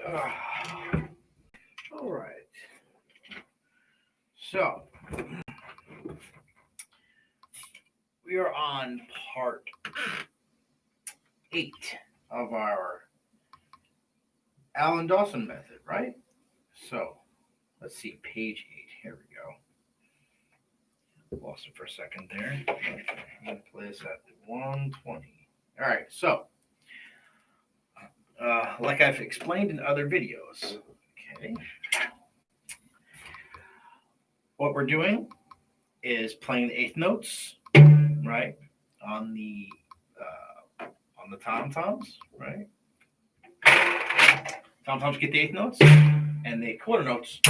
All right. So we are on part 8 of our Alan Dawson method, right? So let's see, page 8. Here we go. Lost it for a second there. I'm going to play this at 120. All right. So, like I've explained in other videos, okay, what we're doing is playing the eighth notes, right, on the on the tom toms, right. Tom toms get the eighth notes, and the quarter notes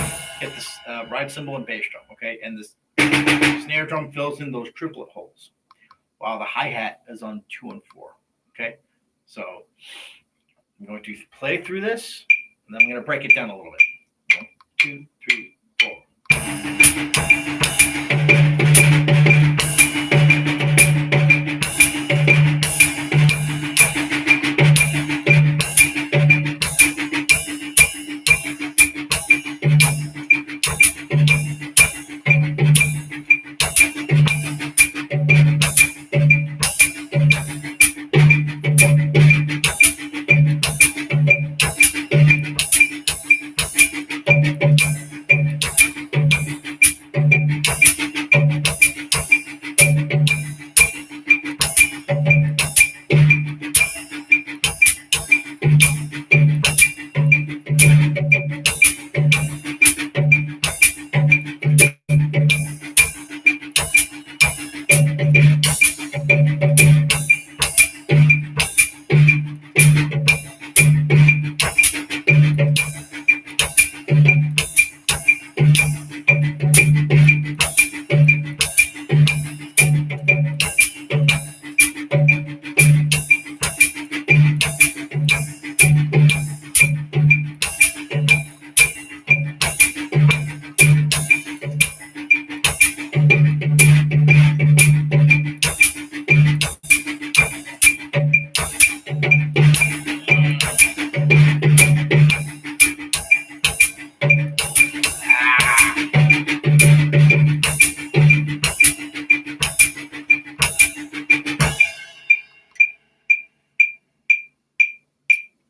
get this ride cymbal and bass drum, okay, and this snare drum fills in those triplet holes, while the hi hat is on 2 and 4, okay. So I'm going to play through this, and then I'm going to break it down a little bit. 1, 2, 3, 4.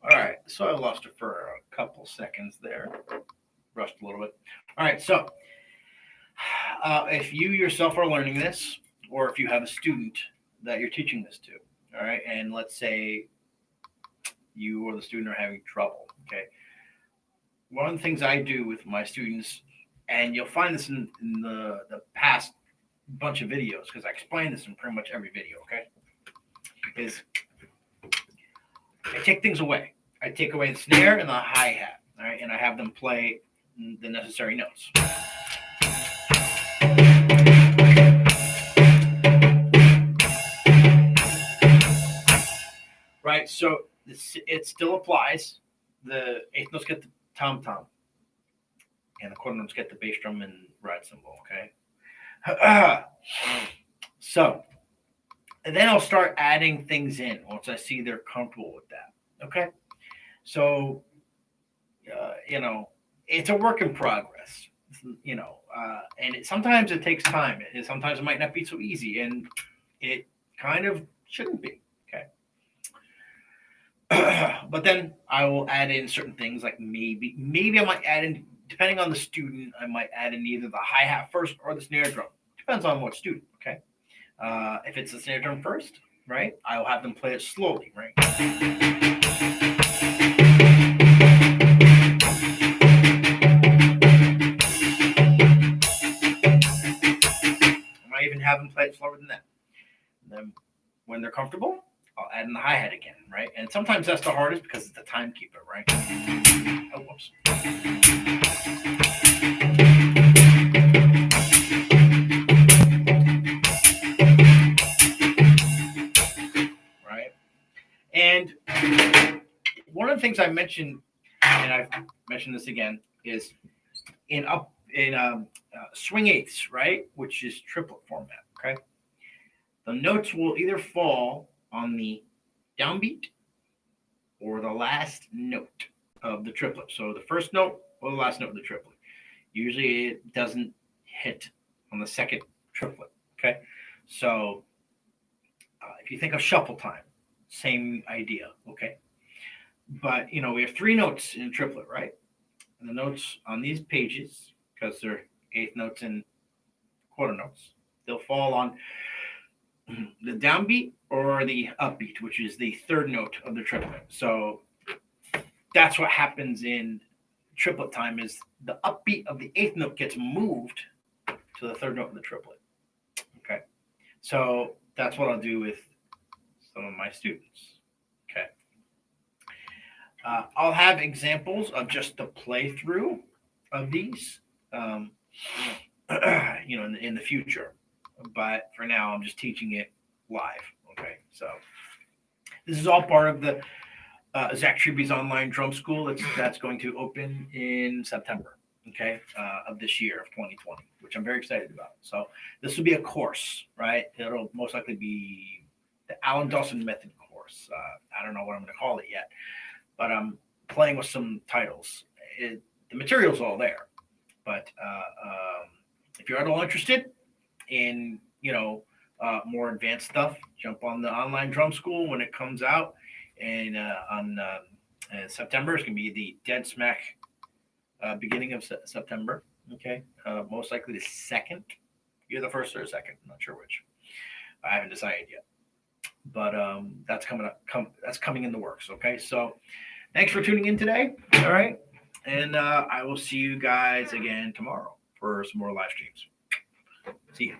All right, so I lost it for a couple seconds there, rushed a little bit. All right, so if you yourself are learning this, or if you have a student that you're teaching this to, all right, and let's say you or the student are having trouble, okay, one of the things I do with my students, and you'll find this in the past bunch of videos, because I explain this in pretty much every video, okay, is I take things away. I take away the snare and the hi hat, all right, and I have them play the necessary notes. Right, so it still applies. The eighth notes get the tom tom, and the quarter notes get the bass drum and ride cymbal. Okay, so and then I'll start adding things in once I see they're comfortable with that. Okay, so it's a work in progress. And sometimes it takes time. Sometimes it might not be so easy, and it kind of shouldn't be. But then I will add in certain things, like maybe I might add in, depending on the student, I might add in either the hi hat first or the snare drum. Depends on what student. Okay, if it's the snare drum first, right, I will have them play it slowly, right. I might even have them play it slower than that. And then when they're comfortable, I'll add in the hi-hat again, right? And sometimes that's the hardest because it's the timekeeper, right? Oh, whoops. Right? And one of the things I mentioned, and I've mentioned this again, is in swing eighths, right? Which is triplet format, okay? The notes will either fall on the downbeat or the last note of the triplet. So the first note or the last note of the triplet. Usually it doesn't hit on the second triplet. Okay. So if you think of shuffle time, same idea. Okay. But, we have three notes in triplet, right? And the notes on these pages, because they're eighth notes and quarter notes, they'll fall on the downbeat or the upbeat, which is the third note of the triplet. So that's what happens in triplet time is the upbeat of the eighth note gets moved to the third note of the triplet. Okay. So that's what I'll do with some of my students. Okay. I'll have examples of just the playthrough of these, in the future. But for now, I'm just teaching it live. Okay. So this is all part of the Zach Treby's online drum school that's going to open in September, okay, of this year of 2020, which I'm very excited about. So this will be a course, right? It'll most likely be the Alan Dawson method course. I don't know what I'm going to call it yet, but I'm playing with some titles. The material's all there, but if you're at all interested in, more advanced stuff, jump on the online drum school when it comes out. And on September, it's going to be the dead smack beginning of September. Okay. Most likely the second. You're the first or the second. I'm not sure which. I haven't decided yet. But that's coming up. That's coming in the works. Okay. So thanks for tuning in today. All right. And I will see you guys again tomorrow for some more live streams. See you.